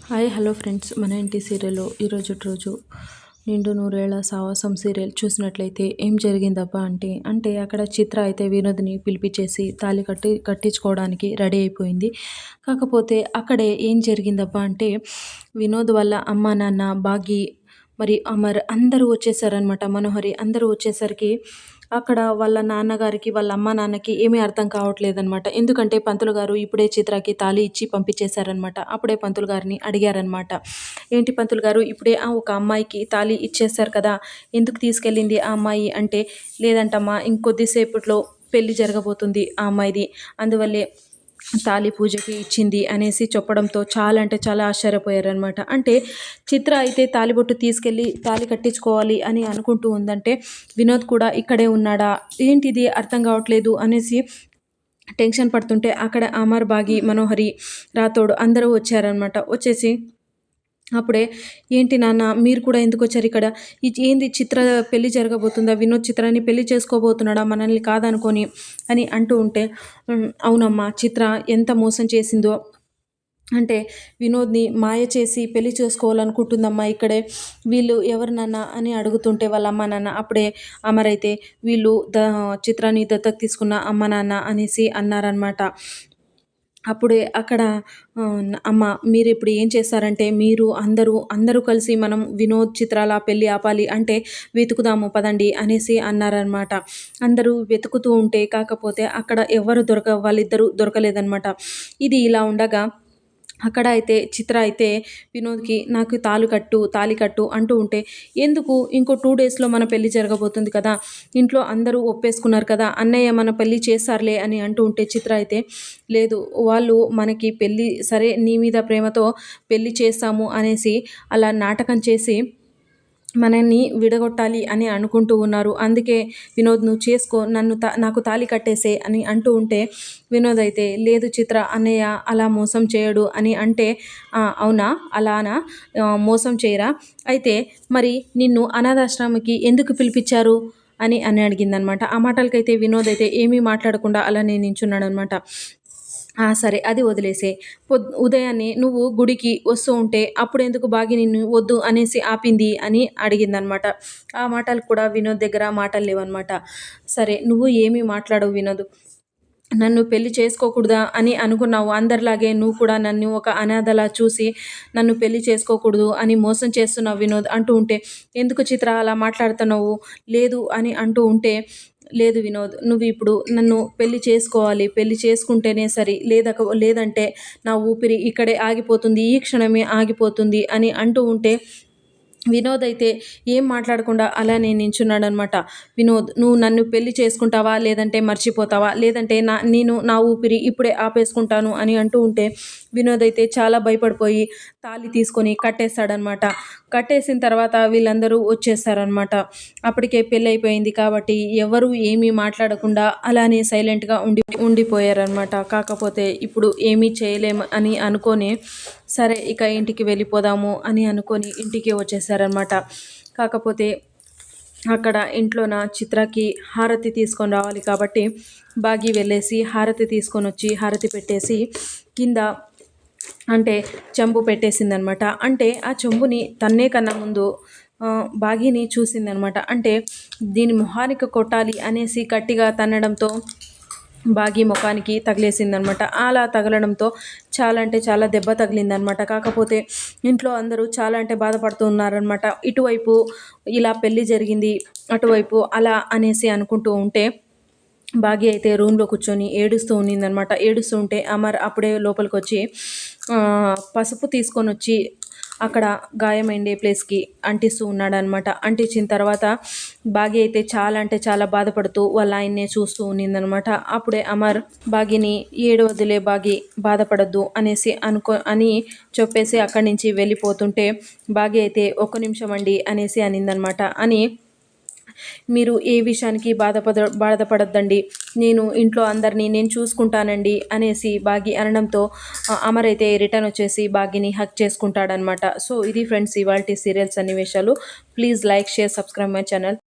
Hi hello friends, మన ఇంటి సీరియల్లో ఈరోజు రోజు నిండు నూరేళ్ల సావాసం సీరియల్ చూసినట్లయితే ఏం జరిగిందబ్బా అంటే అక్కడ చిత్ర అయితే వినోద్ని పిలిపించేసి తాళి కట్టించుకోవడానికి రెడీ అయిపోయింది. కాకపోతే అక్కడే ఏం జరిగిందబ్బా అంటే వినోద్ వాళ్ళ అమ్మ నాన్న బాగి మరి అమర్ అందరూ వచ్చేసారనమాట. మనోహరి అందరూ వచ్చేసరికి అక్కడ వాళ్ళ నాన్నగారికి వాళ్ళ అమ్మ నాన్నకి ఏమీ అర్థం కావట్లేదనమాట. ఎందుకంటే పంతులు గారు ఇప్పుడే చిత్రకి తాళి ఇచ్చి పంపించేశారనమాట. అప్పుడే పంతులు గారిని అడిగారనమాట. ఏంటి పంతులు గారు ఇప్పుడే ఒక అమ్మాయికి తాళి ఇచ్చేశారు కదా, ఎందుకు తీసుకెళ్ళింది ఆ అమ్మాయి అంటే, లేదంటమ్మా ఇంకొద్దిసేపట్లో పెళ్లి జరగబోతుంది ఆ అమ్మాయిది, అందువల్లే తాళి పూజకి ఇచ్చింది అనేసి చెప్పడంతో చాలా అంటే చాలా ఆశ్చర్యపోయారనమాట. అంటే చిత్ర అయితే తాళిబొట్టు తీసుకెళ్ళి తాళి కట్టించుకోవాలి అని అనుకుంటూ ఉందంటే వినోద్ కూడా ఇక్కడే ఉన్నాడా, ఏంటిది అర్థం కావట్లేదు అనేసి టెన్షన్ పడుతుంటే అక్కడ అమర్, బాగి, మనోహరి, రాథోడ్ అందరూ వచ్చారనమాట. వచ్చేసి అప్పుడే ఏంటి నాన్న మీరు కూడా ఎందుకు వచ్చారు ఇక్కడ, ఏంది చిత్ర పెళ్లి జరగబోతుందా, వినోద్ చిత్రాన్ని పెళ్లి చేసుకోబోతున్నాడా మనల్ని కాదనుకొని అని అంటూ ఉంటే, అవునమ్మా చిత్ర ఎంత మోసం చేసిందో అంటే వినోద్ని మాయ చేసి పెళ్లి చేసుకోవాలనుకుంటుందమ్మా ఇక్కడే, వీళ్ళు ఎవరు నాన్న అని అడుగుతుంటే వాళ్ళ అమ్మ నాన్న అప్పుడే అమరైతే వీళ్ళు చిత్రాన్ని దత్తత తీసుకున్న అమ్మ నాన్న అనేసి అన్నారనమాట. అప్పుడే అక్కడ అమ్మ మీరు ఇప్పుడు ఏం చేస్తారంటే మీరు అందరూ కలిసి మనం వినోద్ చిత్రాల పెళ్ళి ఆపాలి అంటే వెతుకుదాము పదండి అనేసి అన్నారనమాట. అందరూ వెతుకుతూ ఉంటే కాకపోతే అక్కడ ఎవరు వాళ్ళిద్దరూ దొరకలేదనమాట. ఇది ఇలా ఉండగా అక్కడ అయితే చిత్ర అయితే వినోద్కి నాకు తాళి కట్టు అంటూ ఉంటే, ఎందుకు ఇంకో 2 డేస్లో మన పెళ్ళి జరగబోతుంది కదా, ఇంట్లో అందరూ ఒప్పేసుకున్నారు కదా, అన్నయ్య మన పెళ్ళి చేస్తారులే అని అంటూ ఉంటే చిత్ర అయితే లేదు వాళ్ళు మనకి పెళ్ళి సరే నీ మీద ప్రేమతో పెళ్ళి చేస్తాము అనేసి అలా నాటకం చేసి మనల్ని విడగొట్టాలి అని అనుకుంటూ ఉన్నారు. అందుకే వినోద్ నువ్వు చేసుకో, నాకు తాళి కట్టేసే అని అంటూ ఉంటే వినోద్ అయితే లేదు చిత్ర అన్నయ్య అలా మోసం చేయడు అని అంటే, అవునా అలానా, మోసం చేయరా, అయితే మరి నిన్ను అనాథాశ్రమంకి ఎందుకు పిలిపించారు అని అడిగిందనమాట. ఆ మాటలకైతే వినోద్ అయితే ఏమీ మాట్లాడకుండా అలానే నించున్నాడు అనమాట. సరే అది వదిలేసే, ఉదయాన్నే నువ్వు గుడికి వస్తూ ఉంటే అప్పుడెందుకు బాగి నిన్ను వద్దు అనేసి ఆపింది అని అడిగిందనమాట. ఆ మాటలు కూడా వినోద్ దగ్గర మాటలు లేవనమాట. సరే నువ్వు ఏమీ మాట్లాడవు వినోద్, నన్ను పెళ్లి చేసుకోకూడదా అని అనుకున్నావు, అందరిలాగే నువ్వు కూడా నన్ను ఒక అనాథలా చూసి నన్ను పెళ్లి చేసుకోకూడదు అని మోసం చేస్తున్నావు వినోద్ అంటూ ఉంటే, ఎందుకు చిత్ర అలా మాట్లాడుతున్నావు, లేదు అని అంటూ ఉంటే, లేదు వినోద్ నువ్వు ఇప్పుడు నన్ను పెళ్లి చేసుకోవాలి, పెళ్లి చేసుకుంటేనే సరి, లేదంటే నా ఊపిరి ఇక్కడే ఆగిపోతుంది, ఈ క్షణమే ఆగిపోతుంది అని అంటూ ఉంటే వినోద్ అయితే ఏం మాట్లాడకుండా అలానే నించున్నాడనమాట. వినోద్ నువ్వు నన్ను పెళ్లి చేసుకుంటావా లేదంటే మర్చిపోతావా, లేదంటే నేను నా ఊపిరి ఇప్పుడే ఆపేసుకుంటాను అని అంటూ ఉంటే వినోద్ అయితే చాలా భయపడిపోయి తాళి తీసుకొని కట్టేస్తాడనమాట. కట్టేసిన తర్వాత వీళ్ళందరూ వచ్చేస్తారనమాట. అప్పటికే పెళ్ళి అయిపోయింది కాబట్టి ఎవరు ఏమీ మాట్లాడకుండా అలానే సైలెంట్గా ఉండిపోయారనమాట. కాకపోతే ఇప్పుడు ఏమీ చేయలేము అని అనుకొని సరే ఇక ఇంటికి వెళ్ళిపోదాము అని అనుకొని ఇంటికి వచ్చేసారనమాట. కాకపోతే అక్కడ ఇంట్లోన చిత్రకి హారతి తీసుకొని రావాలి కాబట్టి బాగి వెళ్ళేసి హారతి తీసుకొని వచ్చి హారతి పెట్టేసి కింద అంటే చెంబు పెట్టేసిందనమాట. అంటే ఆ చెంబుని తన్నే కన్నా ముందు బాగిని చూసిందనమాట. అంటే దీని మొహానికి కొట్టాలి అనేసి గట్టిగా తన్నడంతో బాగి ముఖానికి తగిలేసిందనమాట. అలా తగలడంతో చాలా అంటే చాలా దెబ్బ తగిలిందనమాట. కాకపోతే ఇంట్లో అందరూ చాలా అంటే బాధపడుతూ ఉన్నారనమాట. ఇటువైపు ఇలా పెళ్ళి జరిగింది, అటువైపు అలా అనేసి అనుకుంటూ ఉంటే బాగి అయితే రూమ్లో కూర్చొని ఏడుస్తూ ఉన్నిందనమాట. ఏడుస్తూ ఉంటే అమర్ అప్పుడే లోపలికి వచ్చి పసుపు తీసుకొని వచ్చి అక్కడ గాయమైండే ప్లేస్కి అంటిస్తూ ఉన్నాడనమాట. అంటించిన తర్వాత బాగి అయితే చాలా అంటే చాలా బాధపడుతూ వాళ్ళ ఆయన్నే చూస్తూ ఉన్నిందనమాట. అప్పుడే అమర్ బాగిని ఏడవద్దులే బాగి బాధపడద్దు అనేసి అని చెప్పేసి అక్కడి నుంచి వెళ్ళిపోతుంటే బాగి అయితే ఒక్క నిమిషం అండి అనేసి అనిందనమాట. అని మీరు ఏ విషయానికి బాధపడద్దండి, నేను ఇంట్లో అందరినీ నేను చూసుకుంటానండి అనేసి బాగి అనడంతో అమర్ అయితే రిటర్న్ వచ్చేసి బాగిని హక్ చేసుకుంటాడనమాట. సో ఇది ఫ్రెండ్స్ ఇవాల్టి సీరియల్ సన్నివేశాలు. Please like, share, subscribe my channel.